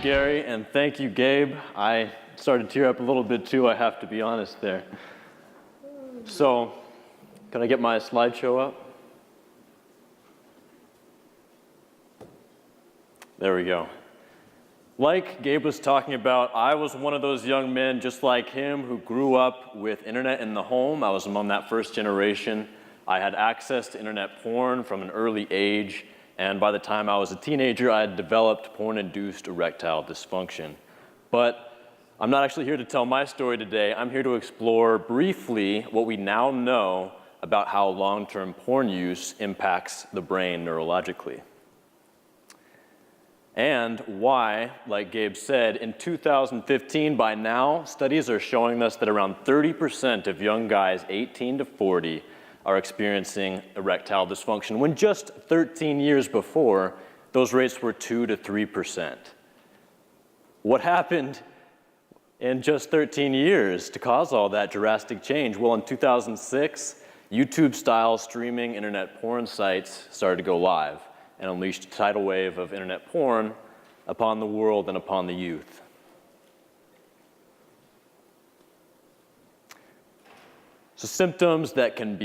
Gary, and thank you, Gabe. I started to tear up a little bit too, I have to be honest there. So, can I get my slideshow up? There we go. Like Gabe was talking about, I was one of those young men just like him who grew up with internet in the home. I was among that first generation. I had access to internet porn from an early age, and by the time I was a teenager, I had developed porn-induced erectile dysfunction. But I'm not actually here to tell my story today. I'm here to explore briefly what we now know about how long-term porn use impacts the brain neurologically. And why, like Gabe said, in 2015, by now, studies are showing us that around 30% of young guys 18 to 40 are experiencing erectile dysfunction, when just 13 years before, those rates were 2 to 3%. What happened in just 13 years to cause all that drastic change? Well, in 2006, YouTube-style streaming internet porn sites started to go live and unleashed a tidal wave of internet porn upon the world and upon the youth. So symptoms that can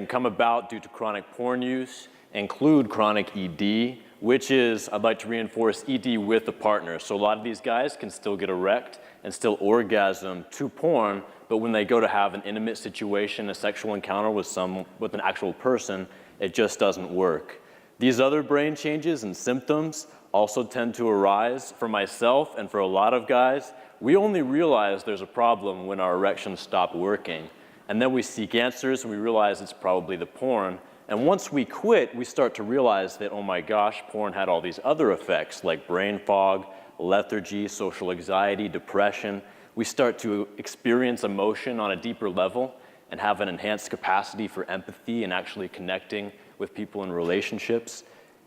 come about due to chronic porn use include chronic ED, which is, I'd like to reinforce, ED with a partner. So a lot of these guys can still get erect and still orgasm to porn, but when they go to have an intimate situation, a sexual encounter with an actual person, it just doesn't work. These other brain changes and symptoms also tend to arise for myself and for a lot of guys. We only realize there's a problem when our erections stop working. And then we seek answers and we realize it's probably the porn. And once we quit, we start to realize that, oh my gosh, porn had all these other effects like brain fog, lethargy, social anxiety, depression. We start to experience emotion on a deeper level and have an enhanced capacity for empathy and actually connecting with people in relationships.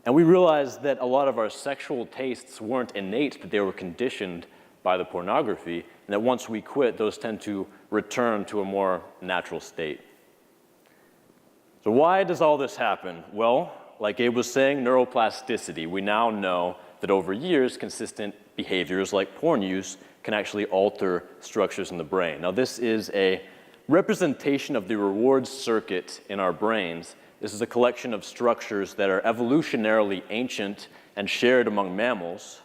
And we realized that a lot of our sexual tastes weren't innate, that they were conditioned by the pornography, and that once we quit, those tend to return to a more natural state. So why does all this happen? Well, like Abe was saying, neuroplasticity. We now know that over years, consistent behaviors like porn use can actually alter structures in the brain. Now, this is a representation of the reward circuit in our brains. This is a collection of structures that are evolutionarily ancient and shared among mammals.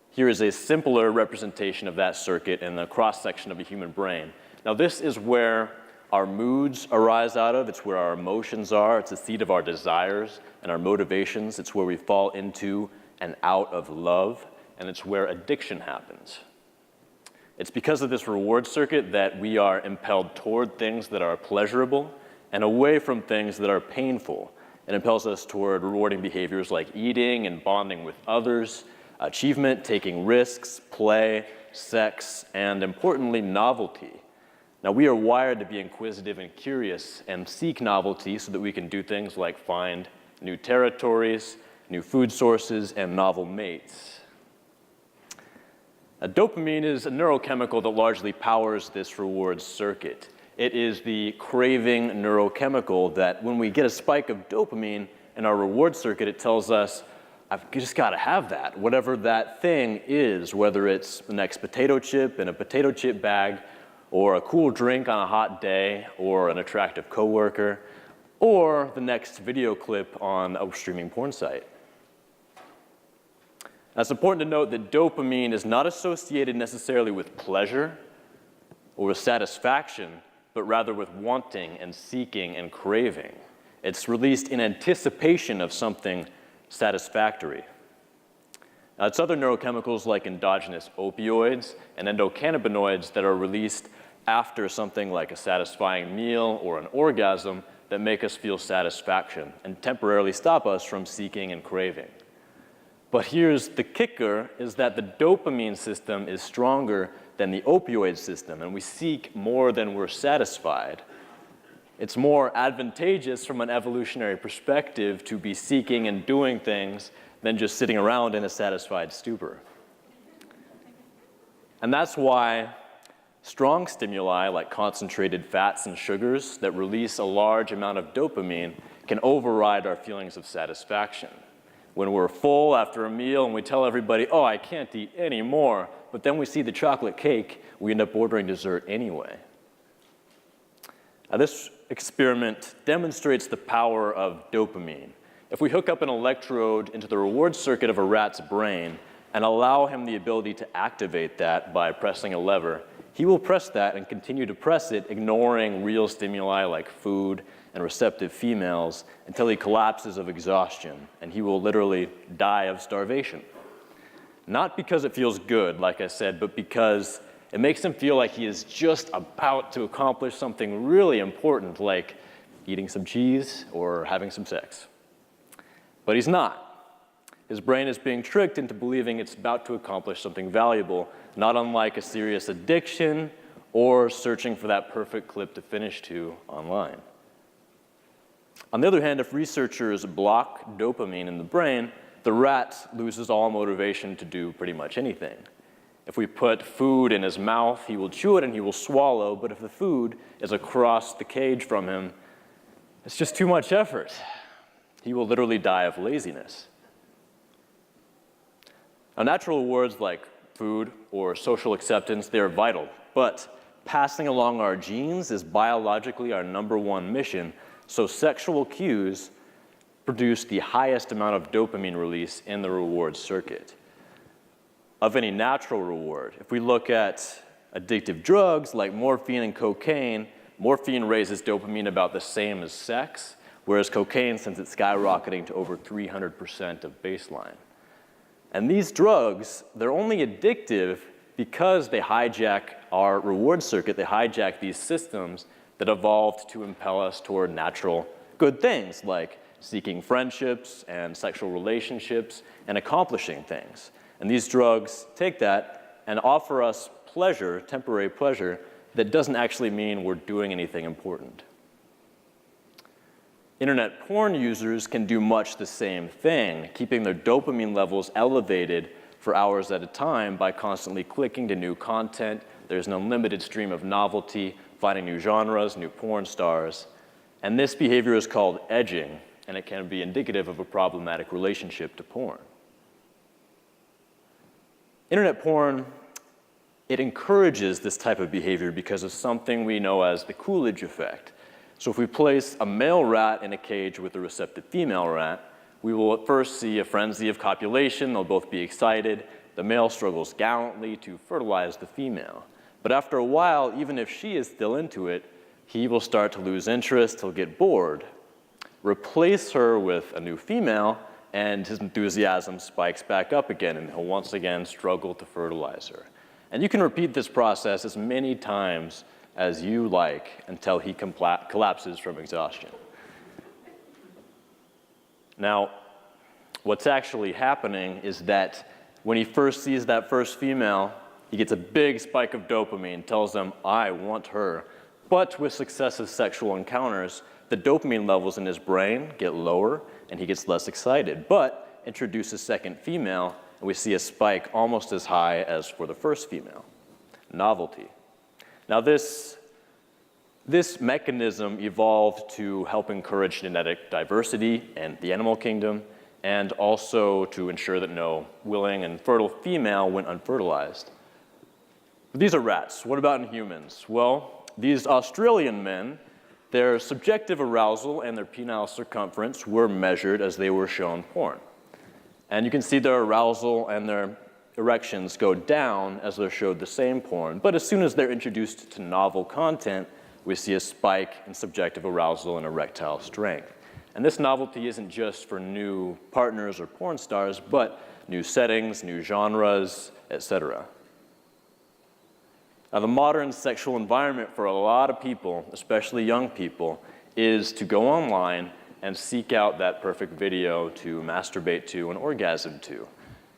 Here is a simpler representation of that circuit in the cross-section of a human brain. Now, this is where our moods arise out of. It's where our emotions are. It's the seat of our desires and our motivations. It's where we fall into and out of love, and it's where addiction happens. It's because of this reward circuit that we are impelled toward things that are pleasurable and away from things that are painful. It impels us toward rewarding behaviors like eating and bonding with others, achievement, taking risks, play, sex, and importantly, novelty. Now, we are wired to be inquisitive and curious and seek novelty so that we can do things like find new territories, new food sources, and novel mates. Dopamine is a neurochemical that largely powers this reward circuit. It is the craving neurochemical that when we get a spike of dopamine in our reward circuit, it tells us, I've just got to have that, whatever that thing is, whether it's the next potato chip in a potato chip bag, or a cool drink on a hot day, or an attractive coworker, or the next video clip on a streaming porn site. Now, it's important to note that dopamine is not associated necessarily with pleasure or with satisfaction, but rather with wanting and seeking and craving. It's released in anticipation of something satisfactory. Now, it's other neurochemicals like endogenous opioids and endocannabinoids that are released after something like a satisfying meal or an orgasm that make us feel satisfaction and temporarily stop us from seeking and craving. But here's the kicker, is that the dopamine system is stronger than the opioid system, and we seek more than we're satisfied. It's more advantageous from an evolutionary perspective to be seeking and doing things than just sitting around in a satisfied stupor. And that's why strong stimuli like concentrated fats and sugars that release a large amount of dopamine can override our feelings of satisfaction. When we're full after a meal and we tell everybody, oh, I can't eat anymore, but then we see the chocolate cake, we end up ordering dessert anyway. Now, this experiment demonstrates the power of dopamine. If we hook up an electrode into the reward circuit of a rat's brain and allow him the ability to activate that by pressing a lever, he will press that and continue to press it, ignoring real stimuli like food and receptive females until he collapses of exhaustion, and he will literally die of starvation. Not because it feels good, like I said, but because it makes him feel like he is just about to accomplish something really important, like eating some cheese or having some sex. But he's not. His brain is being tricked into believing it's about to accomplish something valuable, not unlike a serious addiction or searching for that perfect clip to finish to online. On the other hand, if researchers block dopamine in the brain, the rat loses all motivation to do pretty much anything. If we put food in his mouth, he will chew it and he will swallow, but if the food is across the cage from him, it's just too much effort. He will literally die of laziness. Now, natural rewards like food or social acceptance, they are vital, but passing along our genes is biologically our #1 mission, so sexual cues produce the highest amount of dopamine release in the reward circuit. Of any natural reward, if we look at addictive drugs like morphine and cocaine, morphine raises dopamine about the same as sex, whereas cocaine sends it skyrocketing to over 300% of baseline. And these drugs, they're only addictive because they hijack our reward circuit, they hijack these systems that evolved to impel us toward natural good things like seeking friendships and sexual relationships and accomplishing things. And these drugs take that and offer us pleasure, temporary pleasure, that doesn't actually mean we're doing anything important. Internet porn users can do much the same thing, keeping their dopamine levels elevated for hours at a time by constantly clicking to new content. There's an unlimited stream of novelty, finding new genres, new porn stars. And this behavior is called edging, and it can be indicative of a problematic relationship to porn. Internet porn, it encourages this type of behavior because of something we know as the Coolidge effect. So if we place a male rat in a cage with a receptive female rat, we will at first see a frenzy of copulation. They'll both be excited. The male struggles gallantly to fertilize the female. But after a while, even if she is still into it, he will start to lose interest. He'll get bored. Replace her with a new female, and his enthusiasm spikes back up again, and he'll once again struggle to fertilize her. And you can repeat this process as many times as you like until he collapses from exhaustion. Now, what's actually happening is that when he first sees that first female, he gets a big spike of dopamine, tells them, I want her. But with successive sexual encounters, the dopamine levels in his brain get lower and he gets less excited. But introduce a second female, and we see a spike almost as high as for the first female. Novelty. Now this mechanism evolved to help encourage genetic diversity in the animal kingdom, and also to ensure that no willing and fertile female went unfertilized. But these are rats. What about in humans? Well, these Australian men, their subjective arousal and their penile circumference were measured as they were shown porn. And you can see their arousal and their erections go down as they're showed the same porn. But as soon as they're introduced to novel content, we see a spike in subjective arousal and erectile strength. And this novelty isn't just for new partners or porn stars, but new settings, new genres, etc. Now, the modern sexual environment for a lot of people, especially young people, is to go online and seek out that perfect video to masturbate to and orgasm to.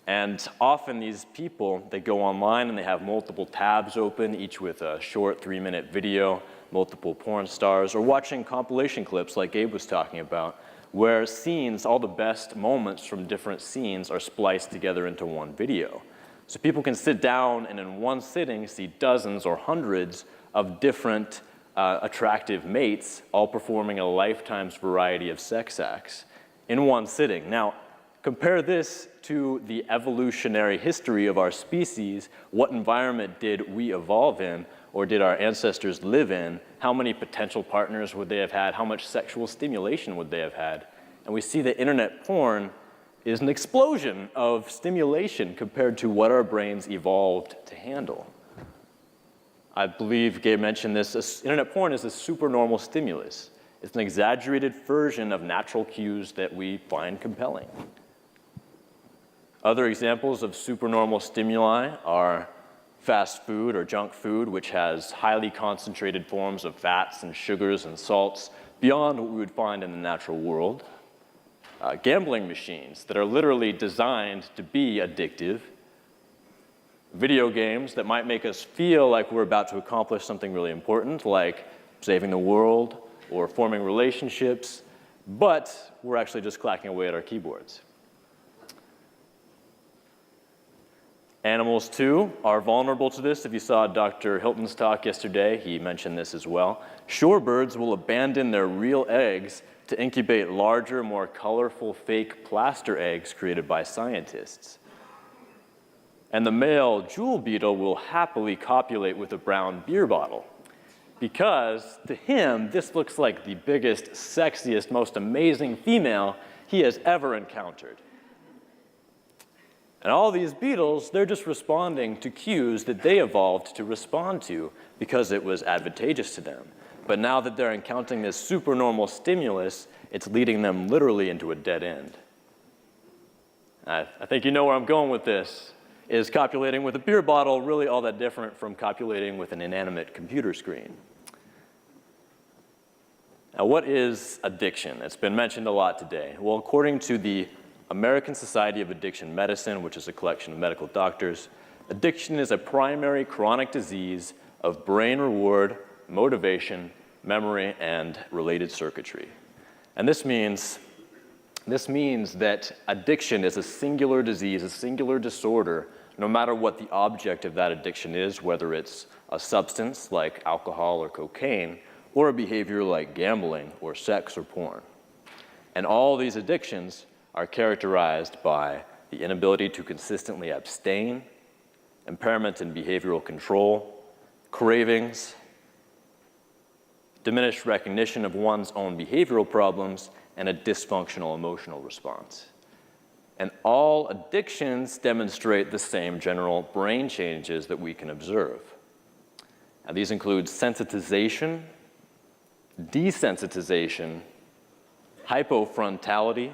And often these people, they go online and they have multiple tabs open, each with a short 3-minute video, multiple porn stars, or watching compilation clips like Gabe was talking about, where scenes, all the best moments from different scenes are spliced together into one video. So people can sit down and in one sitting see dozens or hundreds of different attractive mates, all performing a lifetime's variety of sex acts in one sitting. Now, compare this to the evolutionary history of our species. What environment did we evolve in, or did our ancestors live in? How many potential partners would they have had? How much sexual stimulation would they have had? And we see that internet porn is an explosion of stimulation compared to what our brains evolved to handle. I believe Gabe mentioned this, internet porn is a supernormal stimulus. It's an exaggerated version of natural cues that we find compelling. Other examples of supernormal stimuli are fast food or junk food, which has highly concentrated forms of fats and sugars and salts beyond what we would find in the natural world. Gambling machines that are literally designed to be addictive. Video games that might make us feel like we're about to accomplish something really important, like saving the world or forming relationships, but we're actually just clacking away at our keyboards. Animals, too, are vulnerable to this. If you saw Dr. Hilton's talk yesterday, he mentioned this as well. Shorebirds will abandon their real eggs to incubate larger, more colorful fake plaster eggs created by scientists. And the male jewel beetle will happily copulate with a brown beer bottle because to him, this looks like the biggest, sexiest, most amazing female he has ever encountered. And all these beetles, they're just responding to cues that they evolved to respond to because it was advantageous to them. But now that they're encountering this supernormal stimulus, it's leading them literally into a dead end. I think you know where I'm going with this. Is copulating with a beer bottle really all that different from copulating with an inanimate computer screen? Now, what is addiction? It's been mentioned a lot today. Well, according to the American Society of Addiction Medicine, which is a collection of medical doctors, addiction is a primary chronic disease of brain reward, motivation, memory, and related circuitry. And this means that addiction is a singular disease, a singular disorder, no matter what the object of that addiction is, whether it's a substance like alcohol or cocaine, or a behavior like gambling or sex or porn. And all these addictions are characterized by the inability to consistently abstain, impairment in behavioral control, cravings, diminished recognition of one's own behavioral problems, and a dysfunctional emotional response. And all addictions demonstrate the same general brain changes that we can observe. And these include sensitization, desensitization, hypofrontality,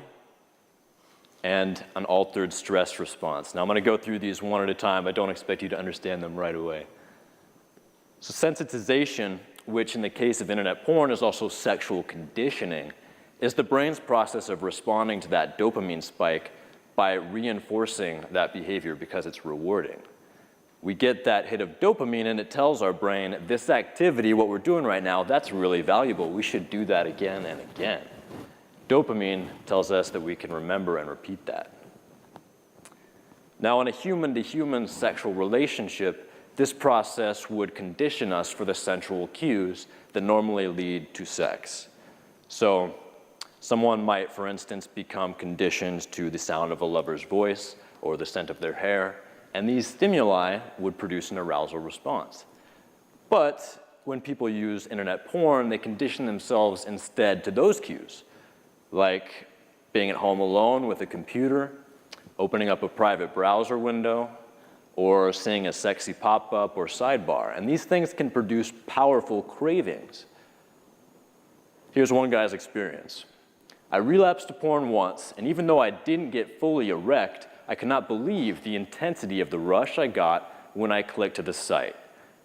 and an altered stress response. Now I'm going to go through these one at a time. I don't expect you to understand them right away. So sensitization, which in the case of internet porn is also sexual conditioning, is the brain's process of responding to that dopamine spike by reinforcing that behavior because it's rewarding. We get that hit of dopamine and it tells our brain, this activity, what we're doing right now, that's really valuable. We should do that again and again. Dopamine tells us that we can remember and repeat that. Now, in a human-to-human sexual relationship, this process would condition us for the sensual cues that normally lead to sex. So, someone might, for instance, become conditioned to the sound of a lover's voice or the scent of their hair, and these stimuli would produce an arousal response. But when people use internet porn, they condition themselves instead to those cues, like being at home alone with a computer, opening up a private browser window, or seeing a sexy pop-up or sidebar. And these things can produce powerful cravings. Here's one guy's experience. I relapsed to porn once, and even though I didn't get fully erect, I could not believe the intensity of the rush I got when I clicked to the site.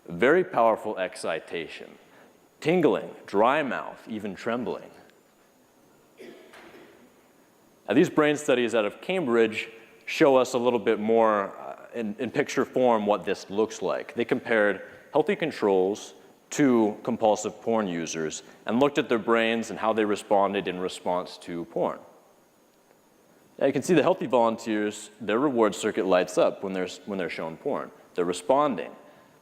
Very powerful excitation. Tingling, dry mouth, even trembling. Now, these brain studies out of Cambridge show us a little bit more in picture form what this looks like. They compared healthy controls to compulsive porn users and looked at their brains and how they responded in response to porn. Now you can see the healthy volunteers, their reward circuit lights up when they're shown porn. They're responding.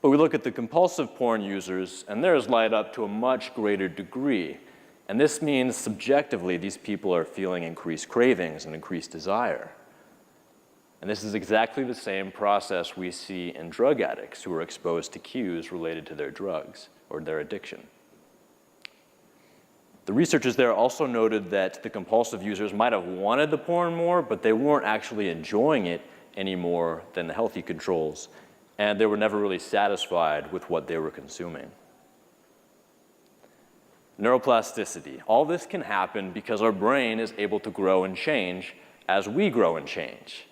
But we look at the compulsive porn users and theirs light up to a much greater degree. And this means subjectively these people are feeling increased cravings and increased desire. And this is exactly the same process we see in drug addicts who are exposed to cues related to their drugs or their addiction. The researchers there also noted that the compulsive users might have wanted the porn more, but they weren't actually enjoying it any more than the healthy controls, and they were never really satisfied with what they were consuming. Neuroplasticity. All this can happen because our brain is able to grow and change as we grow and change.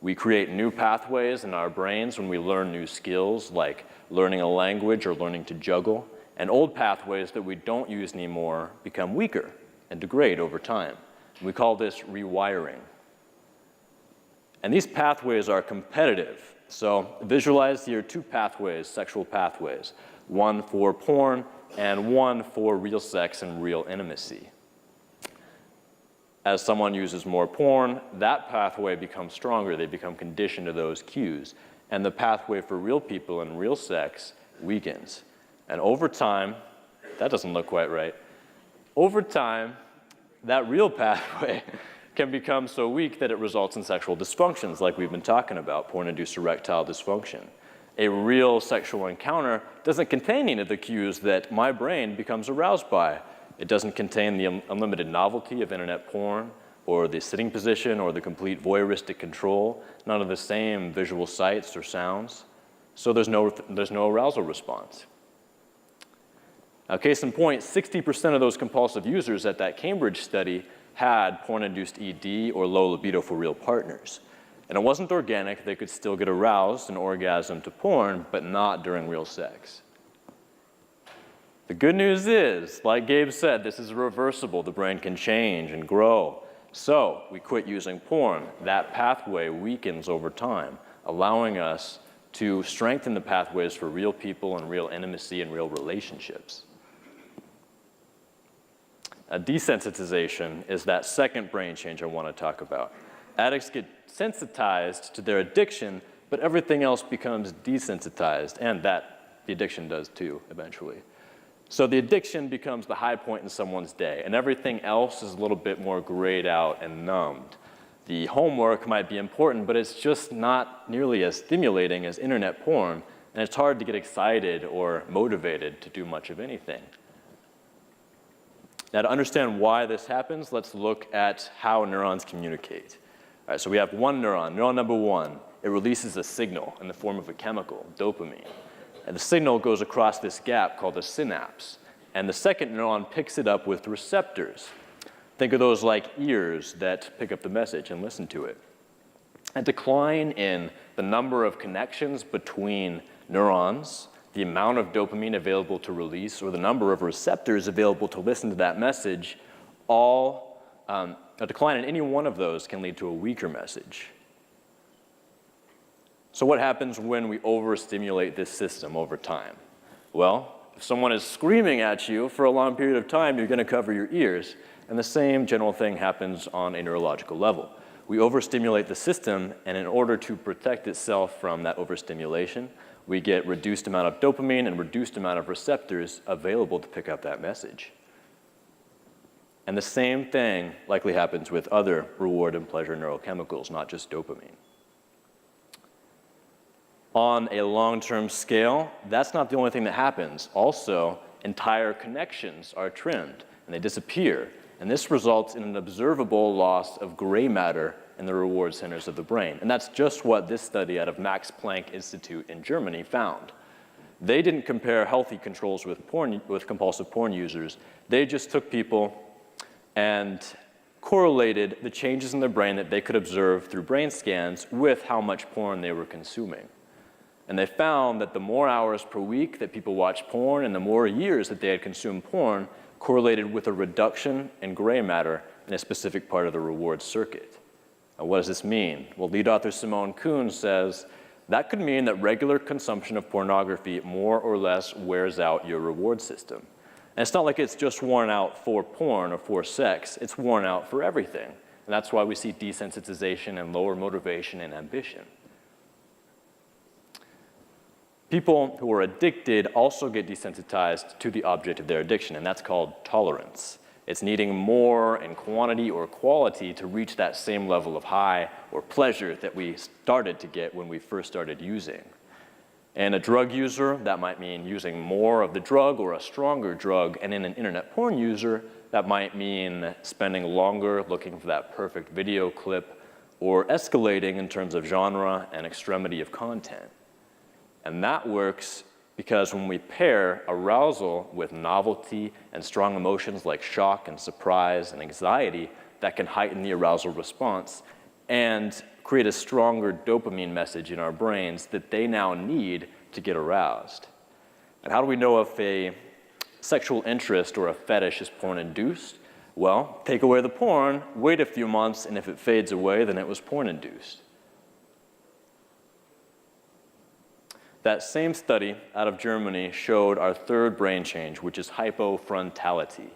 We create new pathways in our brains when we learn new skills, like learning a language or learning to juggle, and old pathways that we don't use anymore become weaker and degrade over time. We call this rewiring. And these pathways are competitive. So visualize here two pathways, sexual pathways, one for porn and one for real sex and real intimacy. As someone uses more porn, that pathway becomes stronger. They become conditioned to those cues. And the pathway for real people and real sex weakens. And over time, that doesn't look quite right. Over time, that real pathway can become so weak that it results in sexual dysfunctions like we've been talking about, porn-induced erectile dysfunction. A real sexual encounter doesn't contain any of the cues that my brain becomes aroused by. It doesn't contain the unlimited novelty of internet porn, or the sitting position, or the complete voyeuristic control, none of the same visual sights or sounds. So there's no arousal response. Now, case in point, 60% of those compulsive users at that Cambridge study had porn-induced ED or low libido for real partners. And it wasn't organic. They could still get aroused and orgasm to porn, but not during real sex. The good news is, like Gabe said, this is reversible. The brain can change and grow. So we quit using porn. That pathway weakens over time, allowing us to strengthen the pathways for real people and real intimacy and real relationships. Desensitization is that second brain change I want to talk about. Addicts get sensitized to their addiction, but everything else becomes desensitized, and that the addiction does too, eventually. So the addiction becomes the high point in someone's day, and everything else is a little bit more grayed out and numbed. The homework might be important, but it's just not nearly as stimulating as internet porn, and it's hard to get excited or motivated to do much of anything. Now, to understand why this happens, let's look at how neurons communicate. All right, so we have one neuron, neuron number one. It releases a signal in the form of a chemical, dopamine. And the signal goes across this gap called a synapse. And the second neuron picks it up with receptors. Think of those like ears that pick up the message and listen to it. A decline in the number of connections between neurons, the amount of dopamine available to release, or the number of receptors available to listen to that message, a decline in any one of those can lead to a weaker message. So what happens when we overstimulate this system over time? Well, if someone is screaming at you for a long period of time, you're going to cover your ears. And the same general thing happens on a neurological level. We overstimulate the system, and in order to protect itself from that overstimulation, we get reduced amount of dopamine and reduced amount of receptors available to pick up that message. And the same thing likely happens with other reward and pleasure neurochemicals, not just dopamine. On a long-term scale, that's not the only thing that happens. Also, entire connections are trimmed and they disappear. And this results in an observable loss of gray matter in the reward centers of the brain. And that's just what this study out of Max Planck Institute in Germany found. They didn't compare healthy controls with compulsive porn users. They just took people and correlated the changes in their brain that they could observe through brain scans with how much porn they were consuming. And they found that the more hours per week that people watched porn and the more years that they had consumed porn correlated with a reduction in gray matter in a specific part of the reward circuit. Now, what does this mean? Well, lead author Simone Kuhn says that could mean that regular consumption of pornography more or less wears out your reward system. And it's not like it's just worn out for porn or for sex, it's worn out for everything. And that's why we see desensitization and lower motivation and ambition. People who are addicted also get desensitized to the object of their addiction, and that's called tolerance. It's needing more in quantity or quality to reach that same level of high or pleasure that we started to get when we first started using. And a drug user, that might mean using more of the drug or a stronger drug. And in an internet porn user, that might mean spending longer looking for that perfect video clip or escalating in terms of genre and extremity of content. And that works because when we pair arousal with novelty and strong emotions like shock and surprise and anxiety, that can heighten the arousal response and create a stronger dopamine message in our brains that they now need to get aroused. And how do we know if a sexual interest or a fetish is porn-induced? Well, take away the porn, wait a few months, and if it fades away, then it was porn-induced. That same study out of Germany showed our third brain change, which is hypofrontality.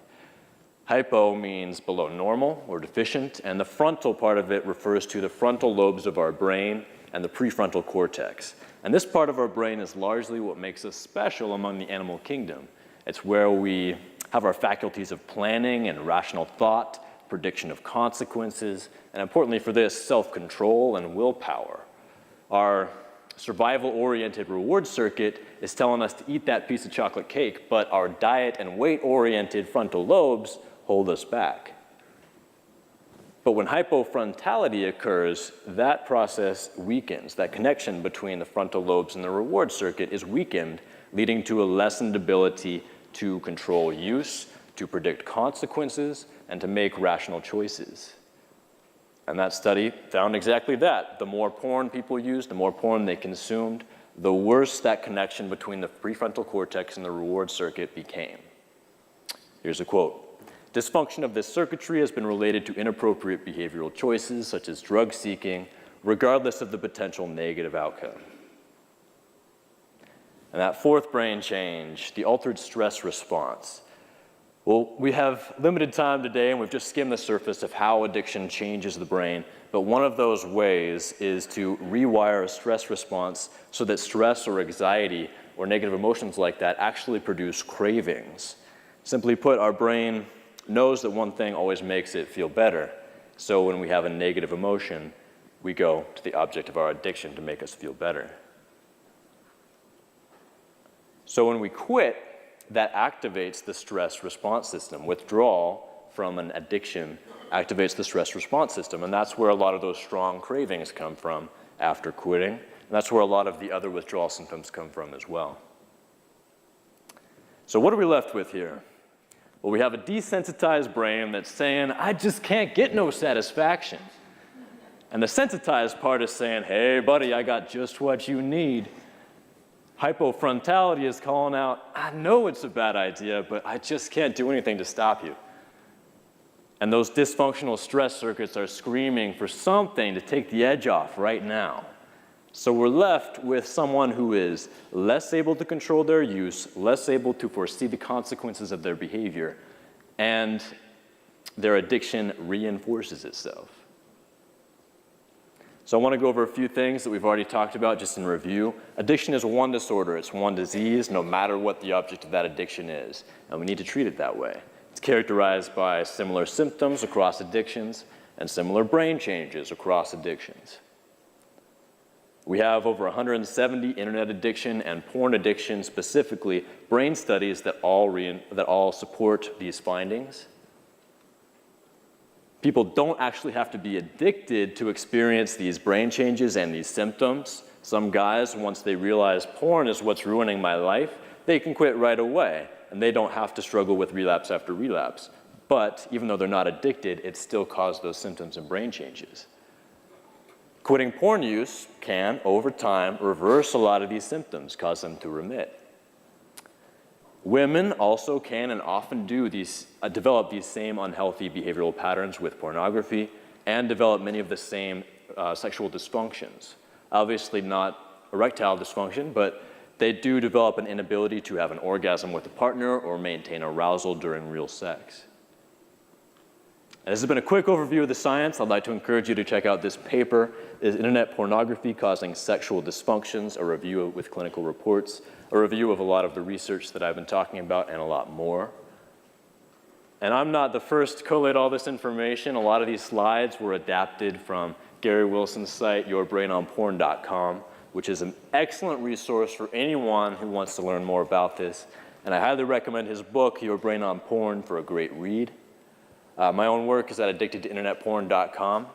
Hypo means below normal or deficient, and the frontal part of it refers to the frontal lobes of our brain and the prefrontal cortex. And this part of our brain is largely what makes us special among the animal kingdom. It's where we have our faculties of planning and rational thought, prediction of consequences, and importantly for this, self-control and willpower. Our survival-oriented reward circuit is telling us to eat that piece of chocolate cake, but our diet and weight-oriented frontal lobes hold us back. But when hypofrontality occurs, that process weakens. That connection between the frontal lobes and the reward circuit is weakened, leading to a lessened ability to control use, to predict consequences, and to make rational choices. And that study found exactly that. The more porn people used, the more porn they consumed, the worse that connection between the prefrontal cortex and the reward circuit became. Here's a quote. Dysfunction of this circuitry has been related to inappropriate behavioral choices, such as drug seeking, regardless of the potential negative outcome. And that fourth brain change, the altered stress response. Well, we have limited time today, and we've just skimmed the surface of how addiction changes the brain. But one of those ways is to rewire a stress response so that stress or anxiety or negative emotions like that actually produce cravings. Simply put, our brain knows that one thing always makes it feel better. So when we have a negative emotion, we go to the object of our addiction to make us feel better. So when we quit, that activates the stress response system. Withdrawal from an addiction activates the stress response system, and that's where a lot of those strong cravings come from after quitting, and that's where a lot of the other withdrawal symptoms come from as well. So what are we left with here? Well, we have a desensitized brain that's saying, I just can't get no satisfaction. And the sensitized part is saying, hey, buddy, I got just what you need. Hypofrontality is calling out, I know it's a bad idea, but I just can't do anything to stop you. And those dysfunctional stress circuits are screaming for something to take the edge off right now. So we're left with someone who is less able to control their use, less able to foresee the consequences of their behavior, and their addiction reinforces itself. So I want to go over a few things that we've already talked about just in review. Addiction is one disorder. It's one disease, no matter what the object of that addiction is. And we need to treat it that way. It's characterized by similar symptoms across addictions and similar brain changes across addictions. We have over 170 internet addiction and porn addiction, specifically brain studies that all support these findings. People don't actually have to be addicted to experience these brain changes and these symptoms. Some guys, once they realize porn is what's ruining my life, they can quit right away, and they don't have to struggle with relapse after relapse. But even though they're not addicted, it still causes those symptoms and brain changes. Quitting porn use can, over time, reverse a lot of these symptoms, cause them to remit. Women also can and often do develop these same unhealthy behavioral patterns with pornography and develop many of the same sexual dysfunctions. Obviously not erectile dysfunction, but they do develop an inability to have an orgasm with a partner or maintain arousal during real sex. And this has been a quick overview of the science. I'd like to encourage you to check out this paper, Is Internet Pornography Causing Sexual Dysfunctions? A review with clinical reports, a review of a lot of the research that I've been talking about, and a lot more. And I'm not the first to collate all this information. A lot of these slides were adapted from Gary Wilson's site, yourbrainonporn.com, which is an excellent resource for anyone who wants to learn more about this. And I highly recommend his book, Your Brain on Porn, for a great read. My own work is at addictedtointernetporn.com.